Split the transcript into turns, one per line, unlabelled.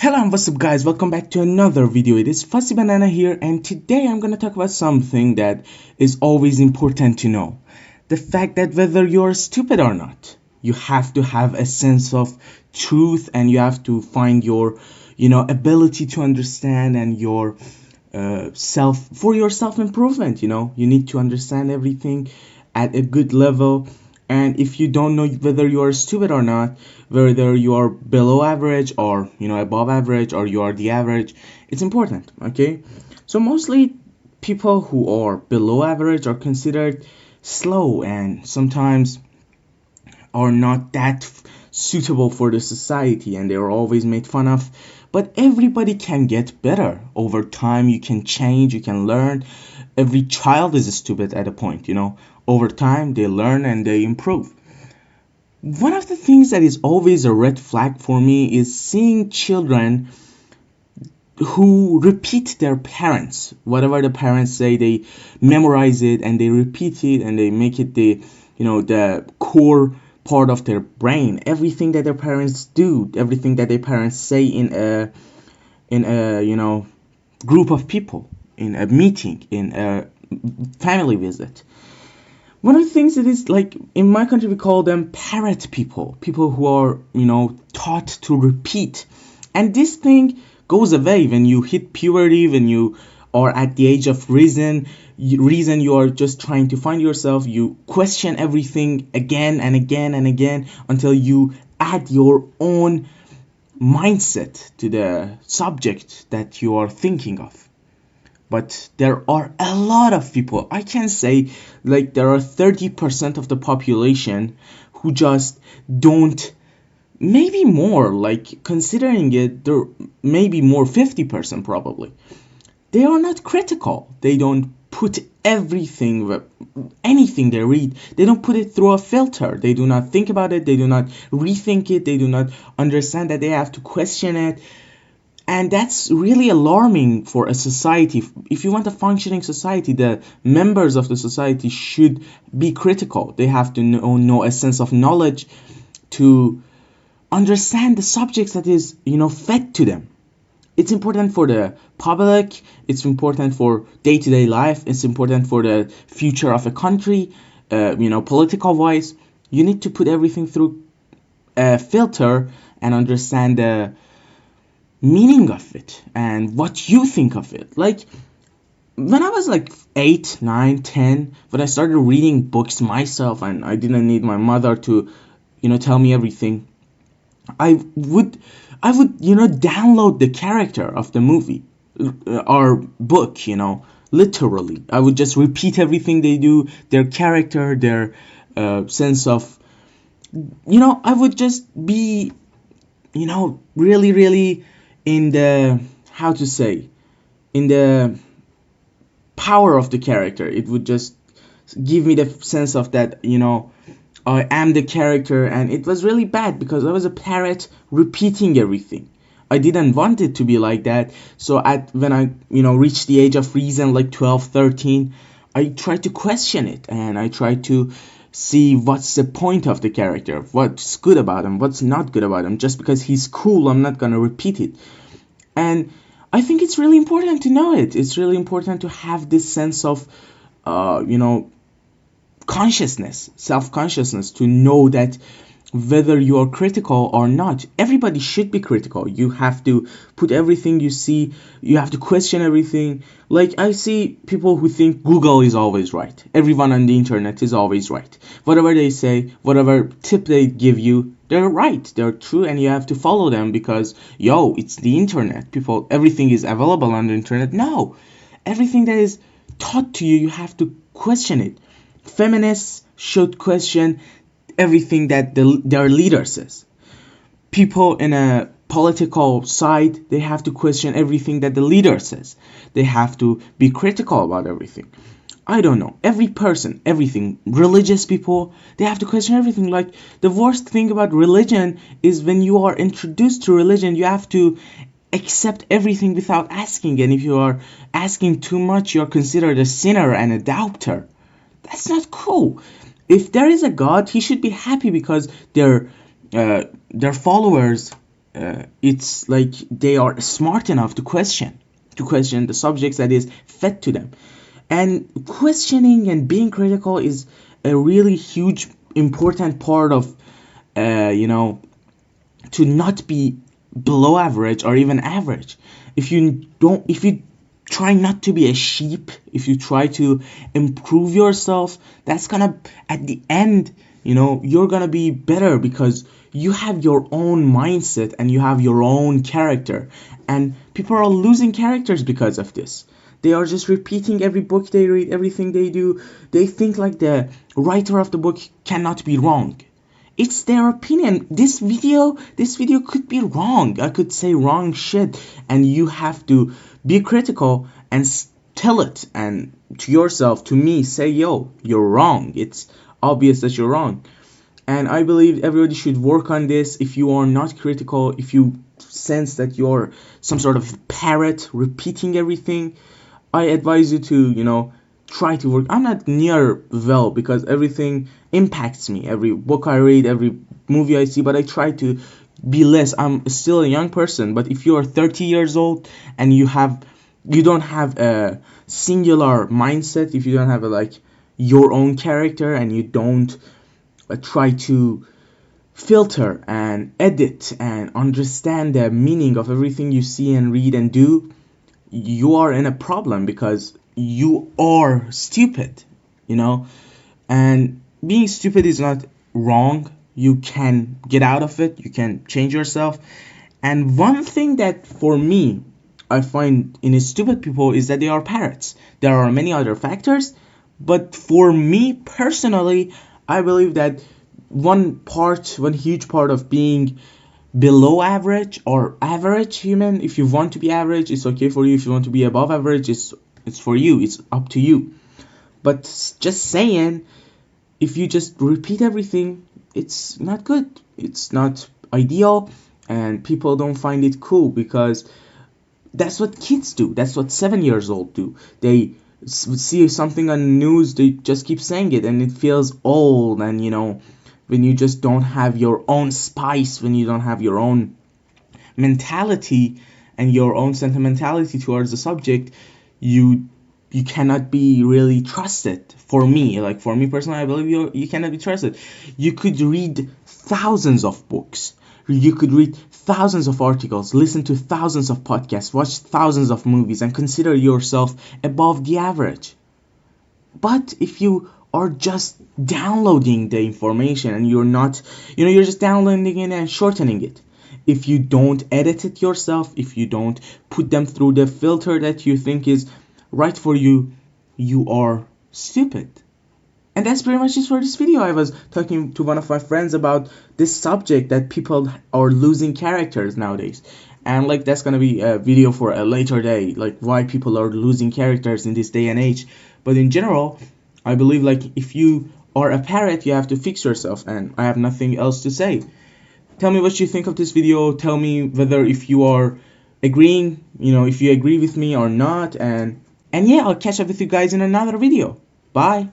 Hello and what's up guys, welcome back to another video. It is Fussy Banana here, and today I'm gonna talk about something that is always important to know. The fact that whether you're stupid or not, you have to have a sense of truth, and you have to find your ability to understand and your self improvement. You need to understand everything at a good level. And if you don't know whether you are stupid or not, whether you are below average or above average, or you are the average, it's important. Okay, so mostly people who are below average are considered slow and sometimes are not that suitable for the society, and they are always made fun of. But everybody can get better over time. You can change, you can learn. Every child is stupid at a point. Over time they learn and they improve. One of the things that is always a red flag for me is seeing children who repeat their parents. Whatever the parents say, they memorize it and they repeat it and they make it the core part of their brain. Everything that their parents do, everything that their parents say in a group of people, in a meeting, in a family visit. One of the things that is, like, in my country we call them parrot people who are taught to repeat. And this thing goes away when you hit puberty, when you are at the age of reason. You are just trying to find yourself. You question everything again and again and again until you add your own mindset to the subject that you are thinking of. But there are a lot of people, I can say, like, there are 30% of the population who just don't, maybe more, like, considering it, there maybe more, 50% probably. They are not critical. They don't put anything they read, they don't put it through a filter. They do not think about it. They do not rethink it. They do not understand that they have to question it. And that's really alarming for a society. If you want a functioning society, the members of the society should be critical. They have to know a sense of knowledge to understand the subjects that is fed to them. It's important for the public. It's important for day-to-day life. It's important for the future of a country. Political wise, you need to put everything through a filter and understand the meaning of it and what you think of it. Like, when I was like 8, 9, 10, when I started reading books myself and I didn't need my mother to tell me everything, I would download the character of the movie or book, literally. I would just repeat everything they do, their character, their sense of, I would just be really, really in the, how to say, in the power of the character. It would just give me the sense of that, I am the character. And it was really bad because I was a parrot repeating everything. I didn't want it to be like that. So when I reached the age of reason, like 12, 13, I tried to question it, and I tried to see what's the point of the character, what's good about him, what's not good about him. Just because he's cool, I'm not gonna repeat it. And I think it's really important to know it. It's really important to have this sense of consciousness, self-consciousness, to know that whether you are critical or not, everybody should be critical. You have to put everything you see, you have to question everything. Like, I see people who think Google is always right. Everyone on the internet is always right. Whatever they say, whatever tip they give you, they're right, they're true, and you have to follow them because, it's the internet. Everything is available on the internet. No, everything that is taught to you, you have to question it. Feminists should question everything that their leader says. People in a political side, they have to question everything that the leader says. They have to be critical about everything. I don't know. Every person, everything. Religious people, they have to question everything. Like, the worst thing about religion is when you are introduced to religion, you have to accept everything without asking. And if you are asking too much, you're considered a sinner and a doubter. That's not cool. If there is a God, he should be happy because their followers it's like they are smart enough to question the subjects that is fed to them. And questioning and being critical is a really huge important part of you know, to not be below average or even average. If you try not to be a sheep, if you try to improve yourself, that's gonna, at the end, you know, you're gonna be better because you have your own mindset and you have your own character. And people are losing characters because of this. They are just repeating every book they read, everything they do. They think like the writer of the book cannot be wrong. It's their opinion. This video could be wrong. I could say wrong shit, and you have to be critical and tell it, and to yourself, to me, say, yo, you're wrong. It's obvious that you're wrong. And I believe everybody should work on this. If you are not critical, if you sense that you're some sort of parrot repeating everything, I advise you to, you know, try to work. I'm not near well because everything impacts me. Every book I read, every movie I see, but I try to be less. I'm still a young person, but if you are 30 years old and you don't have a singular mindset, if you don't have a like your own character, and you don't try to filter and edit and understand the meaning of everything you see and read and do, you are in a problem because you are stupid, you know. And being stupid is not wrong. You can get out of it, you can change yourself. And one thing that for me I find in stupid people is that they are parrots. There are many other factors, but for me personally, I believe that one huge part of being below average or average human, if you want to be average, it's okay for you. If you want to be above average, it's for you, it's up to you. But just saying, if you just repeat everything, it's not good, it's not ideal, and people don't find it cool because that's what kids do, that's what 7 years old do. They see something on the news, they just keep saying it, and it feels old. And you know, when you just don't have your own spice, when you don't have your own mentality and your own sentimentality towards the subject, you cannot be really trusted. For me personally, I believe you cannot be trusted. You could read thousands of books, you could read thousands of articles, listen to thousands of podcasts, watch thousands of movies, and consider yourself above the average. But if you are just downloading the information and you're not, you know, you're just downloading it and shortening it, if you don't edit it yourself, if you don't put them through the filter that you think is right for you, you are stupid. And that's pretty much it for this video. I was talking to one of my friends about this subject, that people are losing characters nowadays. And like, that's gonna be a video for a later day, like why people are losing characters in this day and age. But in general, I believe like if you are a parrot, you have to fix yourself, and I have nothing else to say. Tell me what you think of this video. Tell me whether if you are agreeing, you know, if you agree with me or not. And yeah, I'll catch up with you guys in another video. Bye.